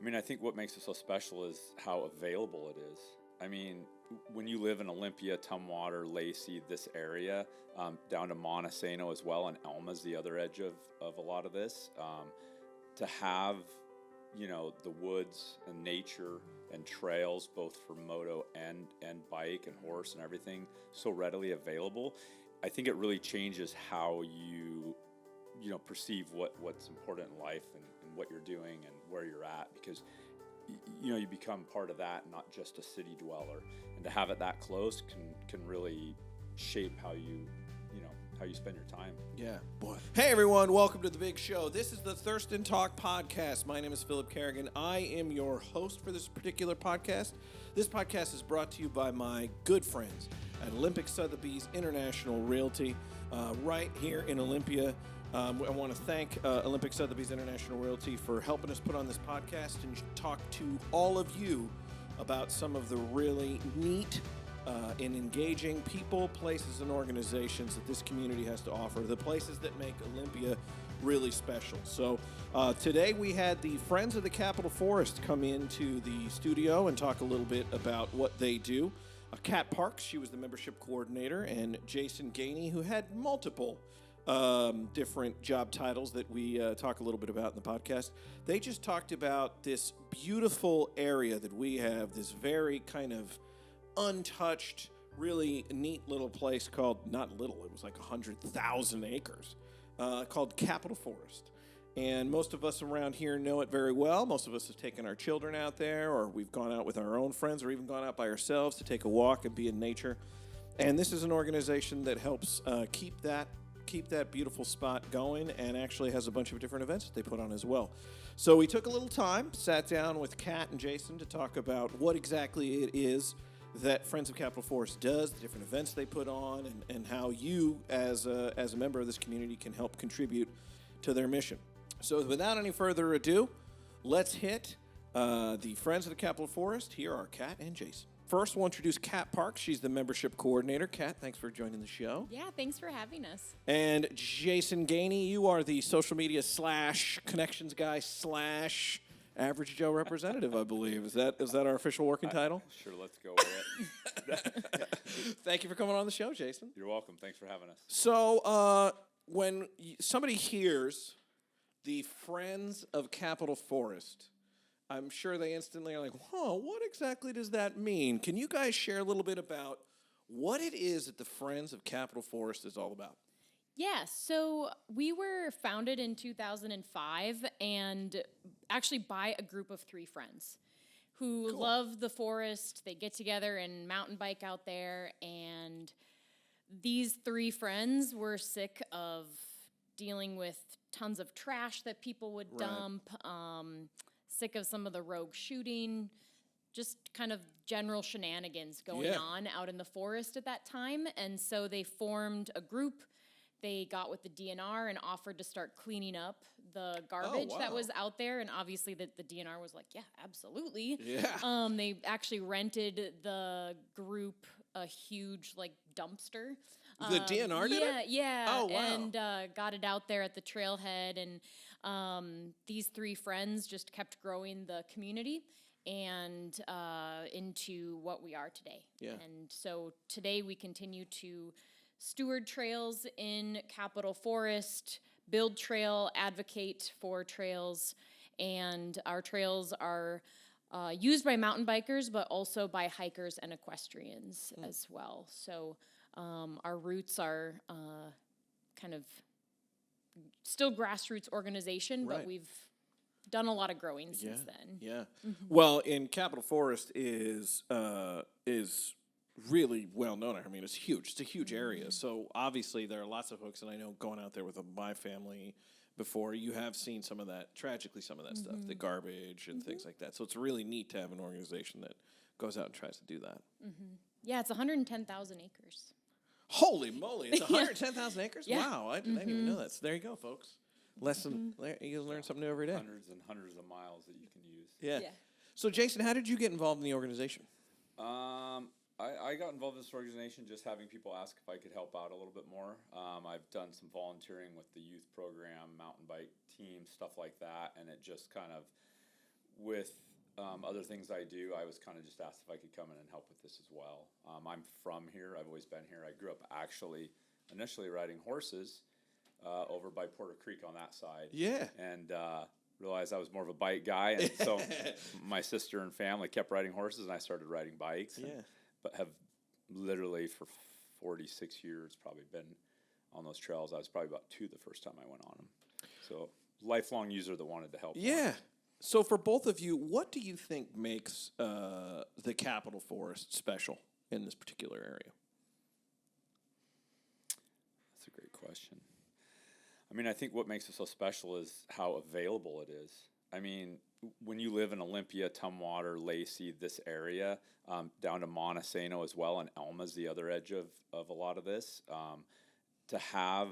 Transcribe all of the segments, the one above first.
I mean, I think what makes it so special is how available it is. I mean, when you live in Olympia, Tumwater, Lacey, this area, down to Montesano as well, and Elma's the other edge of a lot of this, to have, the woods and nature and trails, both for moto and bike and horse and everything, so readily available, I think it really changes how you perceive what's important in life and what you're doing and where you're at, because you become part of that, not just a city dweller, and to have it that close can really shape how you spend your time. Yeah, boy. Hey everyone, welcome to the big show. This is the Thurston Talk podcast. My name is Philip Kerrigan. I am your host for this particular podcast. This podcast is brought to you by my good friends at Olympic Sotheby's International Realty, right here in Olympia. I want to thank Olympic Sotheby's International Realty for helping us put on this podcast and talk to all of you about some of the really neat and engaging people, places, and organizations that this community has to offer, the places that make Olympia really special. So today we had the Friends of the Capitol Forest come into the studio and talk a little bit about what they do. Kat Parks, she was the membership coordinator, and Jason Gainey, who had multiple different job titles that we talk a little bit about in the podcast. They just talked about this beautiful area that we have, this very kind of untouched, really neat little place called, not little, it was like 100,000 acres, called Capitol Forest. And most of us around here know it very well. Most of us have taken our children out there, or we've gone out with our own friends, or even gone out by ourselves to take a walk and be in nature. And this is an organization that helps keep that beautiful spot going, and actually has a bunch of different events that they put on as well. So we took a little time, sat down with Kat and Jason to talk about what exactly it is that Friends of Capitol Forest does, the different events they put on, and how you, as a member of this community, can help contribute to their mission. So without any further ado, let's hit the Friends of the Capitol Forest. Here are Kat and Jason. First, we'll introduce Kat Parks. She's the membership coordinator. Kat, thanks for joining the show. Yeah, thanks for having us. And Jason Gainey, you are the social media / connections guy / Average Joe representative, I believe. Is that our official working title? Sure, let's go with it. Thank you for coming on the show, Jason. You're welcome. Thanks for having us. So when somebody hears the Friends of Capitol Forest, I'm sure they instantly are like, whoa, what exactly does that mean? Can you guys share a little bit about what it is that the Friends of Capitol Forest is all about? Yeah, so we were founded in 2005 and actually by a group of 3 friends who love the forest. They get together and mountain bike out there, and these 3 friends were sick of dealing with tons of trash that people would dump, sick of some of the rogue shooting, just kind of general shenanigans going on out in the forest at that time. And so they formed a group. They got with the DNR and offered to start cleaning up the garbage that was out there. And obviously the DNR was like, yeah, absolutely. Yeah. They actually rented the group a huge dumpster. The DNR did it? Yeah. Oh, wow. And got it out there at the trailhead. And these 3 friends just kept growing the community and into what we are today. Yeah. And so today we continue to steward trails in Capitol Forest, build trail, advocate for trails, and our trails are used by mountain bikers, but also by hikers and equestrians as well. So our roots are kind of still grassroots organization, but we've done a lot of growing since then. Yeah. Mm-hmm. Well, in Capitol Forest is really well known. I mean, it's huge. It's a huge area. So obviously there are lots of folks, and I know going out there with my family before, you have seen some of that, tragically some of that stuff, the garbage and things like that. So it's really neat to have an organization that goes out and tries to do that. Mm-hmm. Yeah, it's 110,000 acres. Holy moly, it's 110,000 acres? Yeah. Wow, I didn't even know that. So there you go, folks. You learn something new every day. Hundreds and hundreds of miles that you can use. Yeah. So Jason, how did you get involved in the organization? I got involved in this organization just having people ask if I could help out a little bit more. I've done some volunteering with the youth program, mountain bike team, stuff like that, and it just kind of with other things I do, I was kind of just asked if I could come in and help with this as well. I'm from here. I've always been here. I grew up actually initially riding horses over by Porter Creek on that side. Yeah. And realized I was more of a bike guy. And so my sister and family kept riding horses, and I started riding bikes. And, but have literally for 46 years probably been on those trails. I was probably about 2 the first time I went on them. So lifelong user that wanted to help. Yeah. More. So for both of you, what do you think makes the Capitol Forest special in this particular area? That's a great question. I mean, I think what makes it so special is how available it is. I mean, when you live in Olympia, Tumwater, Lacey, this area, down to Montesano as well, and Elma's the other edge of a lot of this, to have,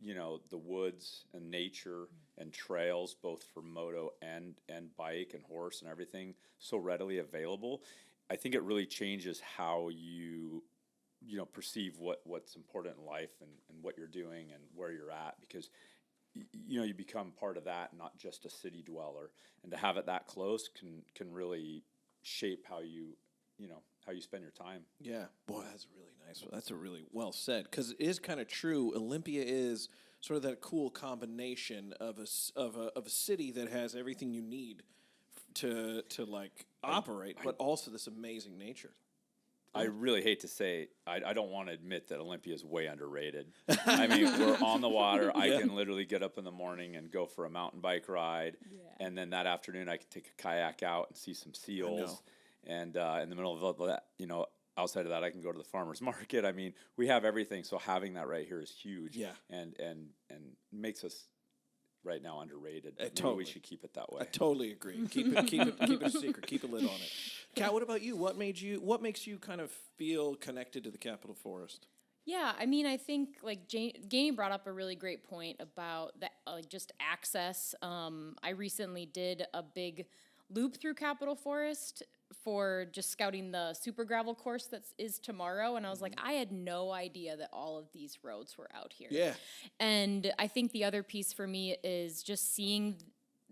the woods and nature and trails, both for moto and bike and horse and everything, so readily available, I think it really changes how you perceive what's important in life and what you're doing and where you're at, because you become part of that, not just a city dweller, and to have it that close can really shape how you spend your time. Yeah, boy, that's really nice. That's a really well said, because it is kind of true. Olympia is sort of that cool combination of a city that has everything you need to operate, but also this amazing nature. I really hate to say, I don't want to admit that Olympia is way underrated. I mean, we're on the water. I can literally get up in the morning and go for a mountain bike ride. Yeah. And then that afternoon, I can take a kayak out and see some seals. And in the middle of that, outside of that, I can go to the farmer's market. I mean, we have everything. So having that right here is huge. Yeah. And makes us right now underrated. Maybe we should keep it that way. I totally agree. Keep it a secret. Keep a lid on it. Kat, what about you? What makes you kind of feel connected to the Capitol Forest? Yeah, I mean, I think Janie brought up a really great point about that, just access. I recently did a big loop through Capitol Forest for just scouting the super gravel course that is tomorrow, and I was like, I had no idea that all of these roads were out here. Yeah. And I think the other piece for me is just seeing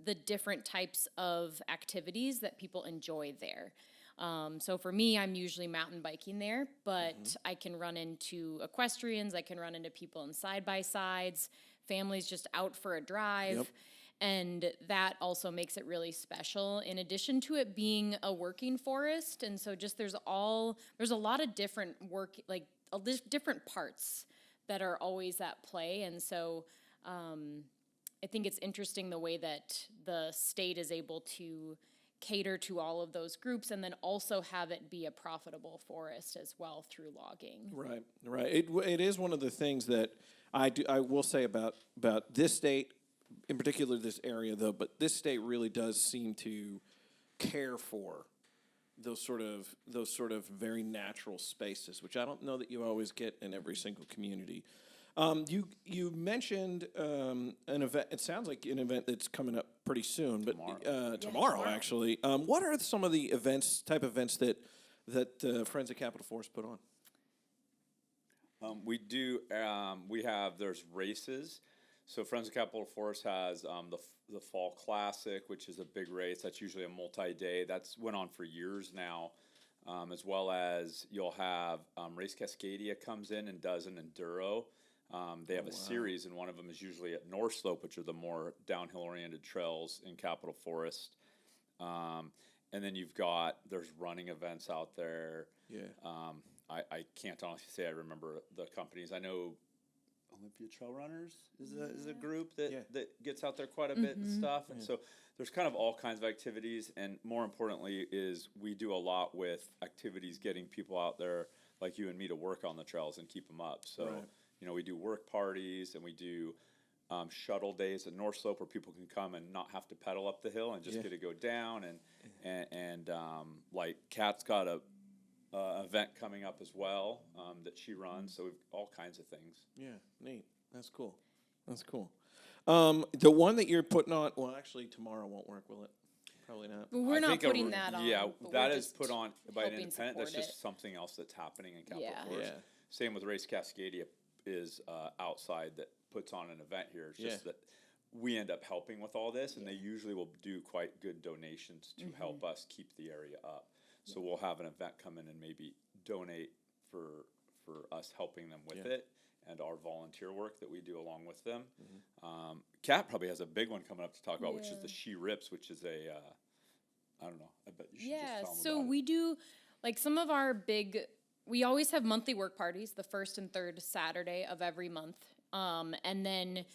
the different types of activities that people enjoy there. So for me, I'm usually mountain biking there, but I can run into equestrians, I can run into people in side-by-sides, families just out for a drive. Yep. And that also makes it really special, in addition to it being a working forest. And so just there's a lot of different different parts that are always at play. And so I think it's interesting the way that the state is able to cater to all of those groups, and then also have it be a profitable forest as well through logging. Right. It is one of the things that I will say about this state, in particular this area though, but this state really does seem to care for those sort of very natural spaces, which I don't know that you always get in every single community. You mentioned an event. It sounds like an event that's coming up pretty soon, but tomorrow actually. What are some of the type events that Friends of Capitol Forest put on? We do. There's races. So Friends of Capitol Forest has the Fall Classic, which is a big race. That's usually a multi-day. That's went on for years now. As well as you'll have Race Cascadia comes in and does an enduro. They have a series, and one of them is usually at North Slope, which are the more downhill-oriented trails in Capitol Forest. And then there's running events out there. Yeah. I can't honestly say I remember the companies. I know Olympia Trail Runners is a group that gets out there quite a bit and stuff. And so there's kind of all kinds of activities, and more importantly is we do a lot with activities getting people out there like you and me to work on the trails and keep them up. So, we do work parties, and we do shuttle days at North Slope where people can come and not have to pedal up the hill and just get to go down. And like Kat's got a event coming up as well that she runs. So we've all kinds of things. Yeah, neat. That's cool. The one that you're putting on, well, actually tomorrow won't work, will it? Probably not. Well, we're not putting that on. Yeah, that is put on by an independent. That's just something else that's happening in Capitol Forest. Yeah. Same with Race Cascadia is outside that puts on an event here. It's just that we end up helping with all this, and they usually will do quite good donations to help us keep the area up. So we'll have an event come in and maybe donate for us helping them with it and our volunteer work that we do along with them. Kat probably has a big one coming up to talk about, which is the She Rips, which is a I don't know. I bet you should just tell them so about we do like some of our big. We always have monthly work parties, the first and third Saturday of every month, and then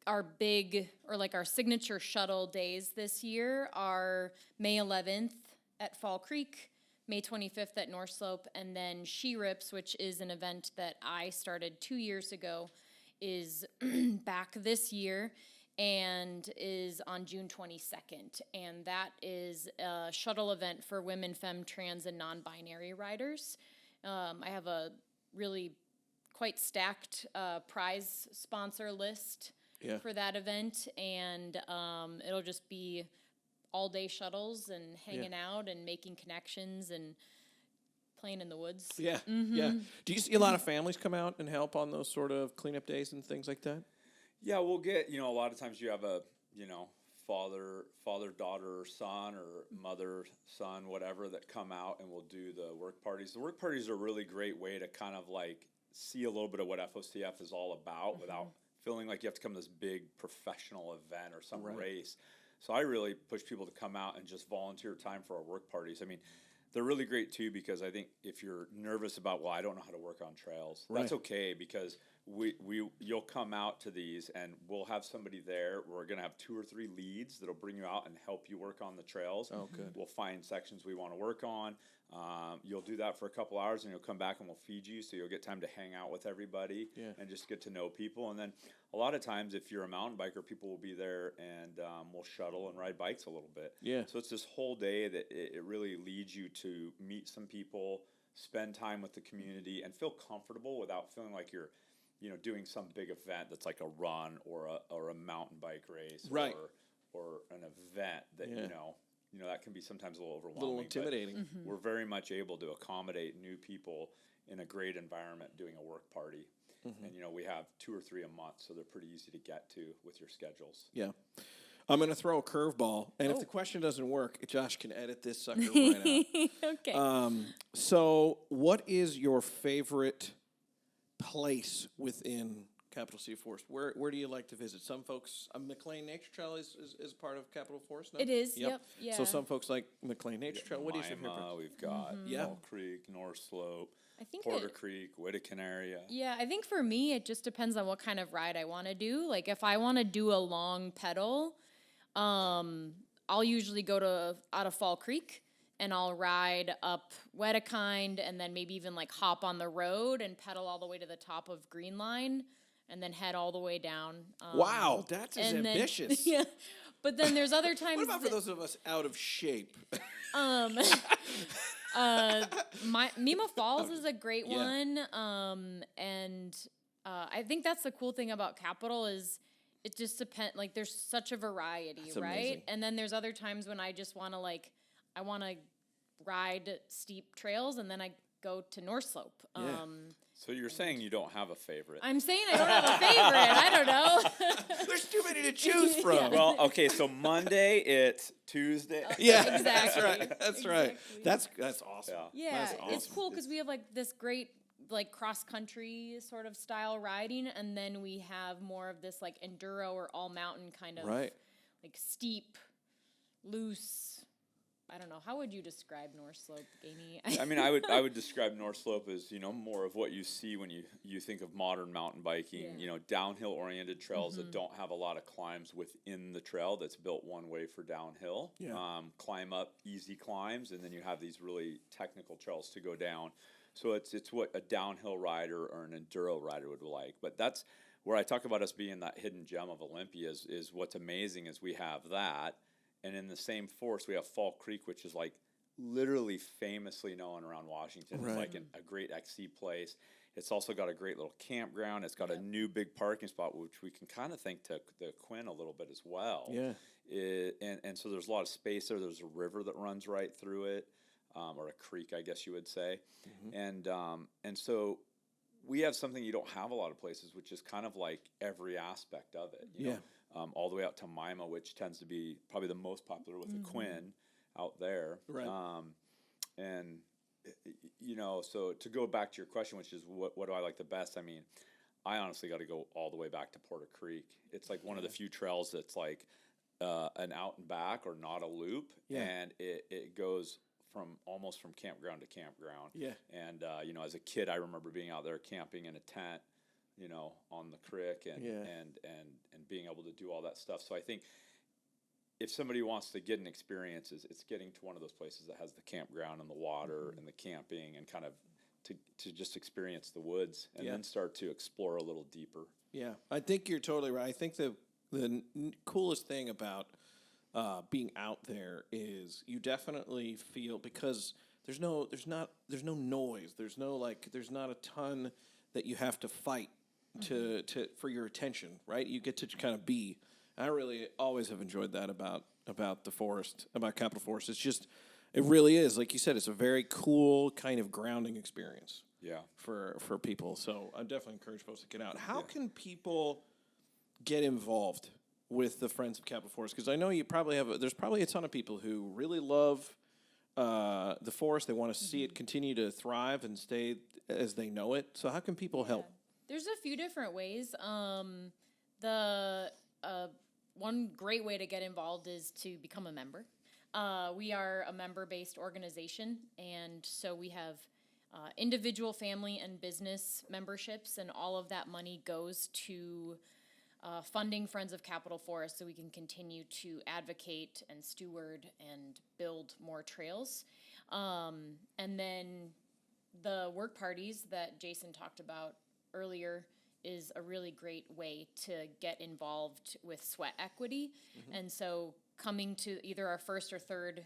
our big or like our signature shuttle days this year are May 11th at Fall Creek, May 25th at North Slope, and then She Rips, which is an event that I started 2 years ago, is back this year and is on June 22nd. And that is a shuttle event for women, femme, trans, and non-binary riders. I have a really quite stacked prize sponsor list for that event, and it'll just be all-day shuttles and hanging out and making connections and playing in the woods. Yeah. Do you see a lot of families come out and help on those sort of cleanup days and things like that? Yeah, we'll get, a lot of times you have a, father, daughter, or son, or mother, son, whatever, that come out and will do the work parties. The work parties are a really great way to kind of like see a little bit of what FOCF is all about without feeling like you have to come to this big professional event or some race. So I really push people to come out and just volunteer time for our work parties. I mean, they're really great too, because I think if you're nervous about, I don't know how to work on trails, that's okay, because you'll come out to these and we'll have somebody there. We're going to have 2 or 3 leads that'll bring you out and help you work on the trails. Oh, good. We'll find sections we want to work on. You'll do that for a couple hours and you'll come back and we'll feed you, so you'll get time to hang out with everybody and just get to know people. And then a lot of times, if you're a mountain biker, people will be there and we'll shuttle and ride bikes a little bit. Yeah. So it's this whole day that it really leads you to meet some people, spend time with the community, and feel comfortable without feeling like you're doing some big event that's like a run or a mountain bike race or an event that that can be sometimes a little overwhelming. A little intimidating. We're very much able to accommodate new people in a great environment doing a work party. And we have 2 or 3 a month, so they're pretty easy to get to with your schedules. Yeah. I'm going to throw a curveball, and if the question doesn't work, Josh can edit this sucker right out. Okay. So what is your favorite place within Capital City Forest? Where do you like to visit? Some folks, McLean Nature Trail is part of Capital Forest, no? It is, yep. Yeah. So some folks like McLean Nature Trail. What do you say? We've got Fall Creek, North Slope, Porter Creek, Whittakin area. Yeah, I think for me, it just depends on what kind of ride I want to do. Like, if I want to do a long pedal, I'll usually go out of Fall Creek, and I'll ride up Whittakin, and then maybe even like hop on the road and pedal all the way to the top of Green Line, and then head all the way down. Wow, that's ambitious. Yeah, but then there's other times. What about for those of us out of shape? Mima Falls is a great one, and I think that's the cool thing about Capitol is it just depends. Like, there's such a variety, that's right? Amazing. And then there's other times when I just want to I want to ride steep trails, and then I go to North Slope. So you're saying you don't have a favorite? I'm saying I don't have a favorite. I don't know. There's too many to choose from. Well, okay, so Monday it's Tuesday. Yeah, exactly. That's right. That's awesome. Yeah, that's awesome. It's cool because we have this great cross country sort of style riding, and then we have more of this enduro or all mountain kind of steep, loose. I don't know. How would you describe North Slope, Gamey? I mean, I would describe North Slope as more of what you see when you think of modern mountain biking. Downhill oriented trails that don't have a lot of climbs within the trail. That's built one way for downhill. Climb up, easy climbs, and then you have these really technical trails to go down. So it's what a downhill rider or an enduro rider would like. But that's where I talk about us being that hidden gem of Olympia. Is what's amazing is we have that. And in the same forest, we have Fall Creek, which is literally famously known around Washington. Right. It's a great XC place. It's also got a great little campground. It's got a new big parking spot, which we can kind of thank to the Quinn a little bit as well. Yeah. And so there's a lot of space there. There's a river that runs right through it, or a creek, I guess you would say. And so we have something you don't have a lot of places, which is kind of every aspect of it. You know? all the way out to Mima, which tends to be probably the most popular with the Quinn out there. Right. And so to go back to your question, which is what do I like the best? I mean, I honestly got to go all the way back to Porter Creek. It's like one of the few trails that's like an out and back or not a loop, and it goes almost from campground to campground. Yeah. And as a kid, I remember being out there camping in a tent, on the creek and being able to do all that stuff. So I think if somebody wants to get an experience, it's getting to one of those places that has the campground and the water and the camping and kind of to just experience the woods and then start to explore a little deeper. Yeah, I think you're totally right. I think the coolest thing about being out there is you definitely feel, because there's no noise. There's not a ton that you have to fight to for your attention, right? You get to kind of be. I really always have enjoyed that about the forest, about Capitol Forest. It's just, it really is, like you said, it's a very cool kind of grounding experience. Yeah. For people. So I definitely encourage folks to get out. How can people get involved with the Friends of Capitol Forest? Because I know there's probably a ton of people who really love the forest. They want to see it continue to thrive and stay as they know it. So how can people help? There's a few different ways. One great way to get involved is to become a member. We are a member-based organization, and so we have individual, family, and business memberships, and all of that money goes to funding Friends of Capitol Forest so we can continue to advocate and steward and build more trails. And then the work parties that Jason talked about earlier is a really great way to get involved with sweat equity. And so coming to either our first or third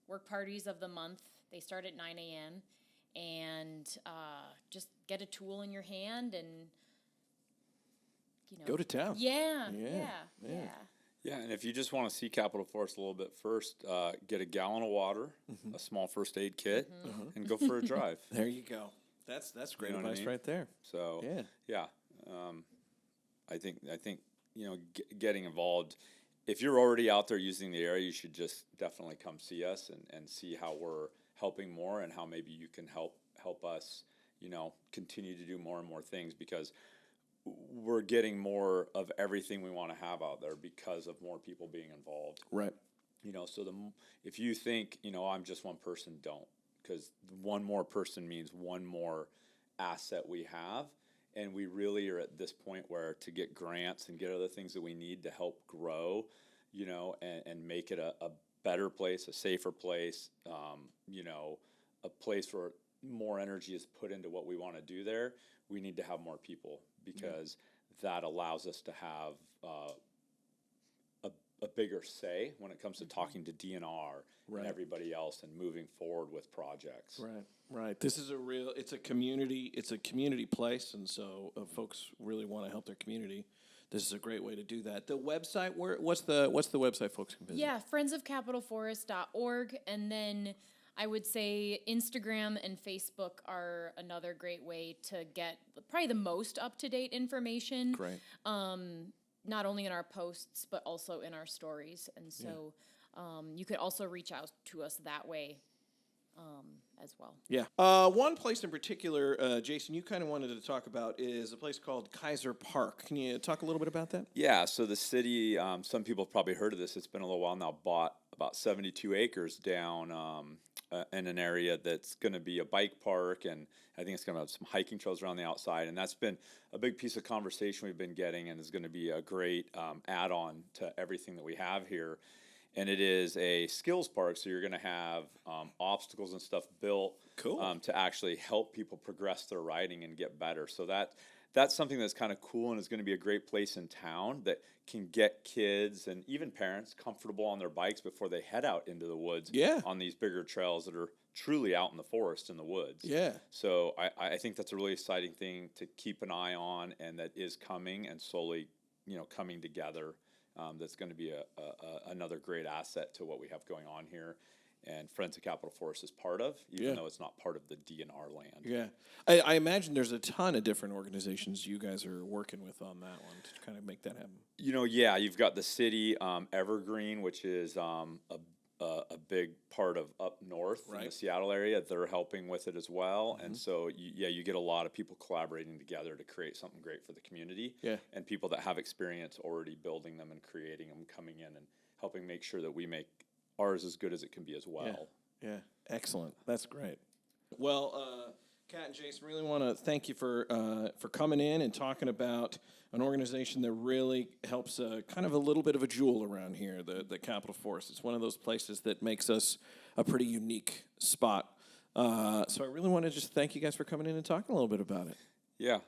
work parties of the month, they start at 9 a.m., and just get a tool in your hand and, go to town. Yeah. Yeah, and if you just want to see Capitol Forest a little bit first, get a gallon of water, a small first aid kit, and go for a drive. There you go. That's great advice right there. So I think getting involved. If you're already out there using the area, you should just definitely come see us and see how we're helping more and how maybe you can help us, continue to do more and more things, because we're getting more of everything we want to have out there because of more people being involved. Right. So if you think, I'm just one person, don't, because one more person means one more asset we have. And we really are at this point where to get grants and get other things that we need to help grow, and make it a better place, a safer place, a place where more energy is put into what we want to do there. We need to have more people, because that allows us to have a bigger say when it comes to talking to DNR and everybody else and moving forward with projects. Right. This is it's a community place, and so folks really want to help their community. This is a great way to do that. The website, what's the website folks can visit? Yeah, friendsofcapitalforest.org, and then I would say Instagram and Facebook are another great way to get probably the most up-to-date information. Great. Not only in our posts, but also in our stories. And so you could also reach out to us that way as well. Yeah. One place in particular, Jason, you kind of wanted to talk about is a place called Kaiser Park. Can you talk a little bit about that? Yeah, so the city, some people have probably heard of this. It's been a little while now, bought about 72 acres down in an area that's going to be a bike park, and I think it's going to have some hiking trails around the outside, and that's been a big piece of conversation we've been getting, and is going to be a great add-on to everything that we have here. And it is a skills park, so you're going to have obstacles and stuff built to actually help people progress their riding and get better. So that's something that's kind of cool, and is going to be a great place in town that can get kids and even parents comfortable on their bikes before they head out into the woods on these bigger trails that are truly out in the forest in the woods. Yeah. So I think that's a really exciting thing to keep an eye on, and that is coming and slowly, coming together. That's going to be another great asset to what we have going on here. and Friends of Capital Forest is part of, even though it's not part of the DNR land. Yeah. I imagine there's a ton of different organizations you guys are working with on that one to kind of make that happen. You've got the city, Evergreen, which is a big part of up north in the Seattle area. They're helping with it as well. And so, you get a lot of people collaborating together to create something great for the community. Yeah. And people that have experience already building them and creating them coming in and helping make sure that we make ours as good as it can be as well. Yeah. Excellent. That's great. Well, Kat and Jason, really want to thank you for coming in and talking about an organization that really helps kind of a little bit of a jewel around here, the Capitol Forest. It's one of those places that makes us a pretty unique spot. So I really want to just thank you guys for coming in and talking a little bit about it. Yeah,